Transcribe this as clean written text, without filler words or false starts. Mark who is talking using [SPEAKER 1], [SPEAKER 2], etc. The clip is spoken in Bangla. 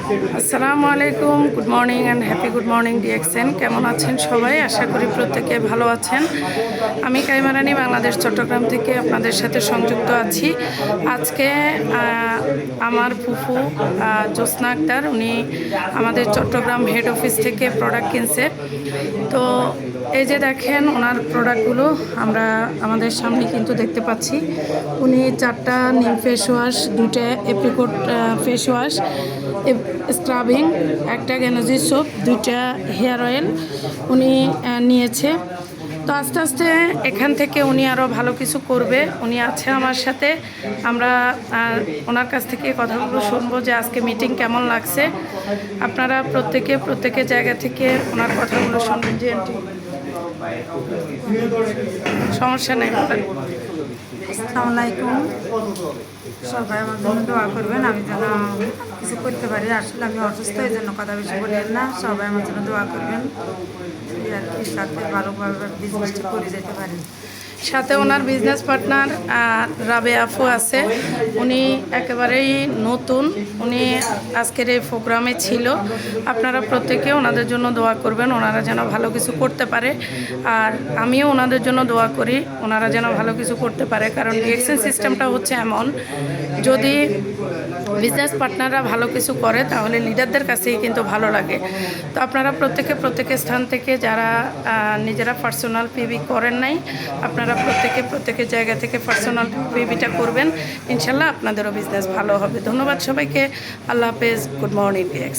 [SPEAKER 1] আসসালামু আলাইকুম, good morning and happy good morning DXN. কেমন আছেন সবাই? আশা করি প্রত্যেকে ভালো আছেন। আমি কাইমা রানী বাংলাদেশ চট্টগ্রাম থেকে আপনাদের সাথে সংযুক্ত আছি। আজকে আমার ফুফু জ্যোৎস্না আক্তার, উনি আমাদের চট্টগ্রাম হেড অফিস থেকে প্রোডাক্ট কিনছে। তো এই যে দেখেন ওনার প্রোডাক্টগুলো আমরা আমাদের সামনে কিন্তু দেখতে পাচ্ছি। উনি 4টা নিম ফেস ওয়াশ, 2টা এপ্রিকট ফেস ওয়াশ, স্ক্রাবিং, একটা গ্যানোজি সোপ, 2টা হেয়ার অয়েল উনি নিয়েছে। তো আস্তে আস্তে এখান থেকে উনি আরও ভালো কিছু করবে। উনি আছে আমার সাথে, আমরা ওনার কাছ থেকে কথাগুলো শুনবো যে আজকে মিটিং কেমন লাগছে। আপনারা প্রত্যেকের জায়গা থেকে ওনার কথাগুলো শুনবেন। যে সমস্যা নেই।
[SPEAKER 2] আসসালামু আলাইকুম, সবাই আমার জন্য দোয়া করবেন, আমি যেন কিছু করতে পারি। আসলে আমি অসুস্থ, এই জন্য কথা বেশি বলেন না। সবাই আমার জন্য দোয়া করবেন, আর কি সাথে ভালোভাবে বিজনেসটা করে যেতে পারি।
[SPEAKER 1] সাথে ওনার বিজনেস পার্টনার রাবে আফু আছে। উনি একেবারেই নতুন, উনি আজকের এই প্রোগ্রামে ছিল। আপনারা প্রত্যেকে ওনাদের জন্য দোয়া করবেন, ওনারা যেন ভালো কিছু করতে পারে। আর আমিও ওনাদের জন্য দোয়া করি, ওনারা যেন ভালো কিছু করতে পারে। কারণ ডিএক্সএন সিস্টেমটা হচ্ছে এমন, যদি বিজনেস পার্টনাররা ভালো কিছু করে তাহলে লিডারদের কাছেই কিন্তু ভালো লাগে। তো আপনারা প্রত্যেকের স্থান থেকে যারা নিজেরা পার্সোনাল পিবি করেন নাই, আপনারা প্রত্যেকের জায়গা থেকে পার্সোনাল পিবিটা করবেন। ইনশাল্লাহ আপনাদেরও বিজনেস ভালো হবে। ধন্যবাদ সবাইকে। আল্লাহ হাফেজ, গুড মর্নিং ডিএক্স।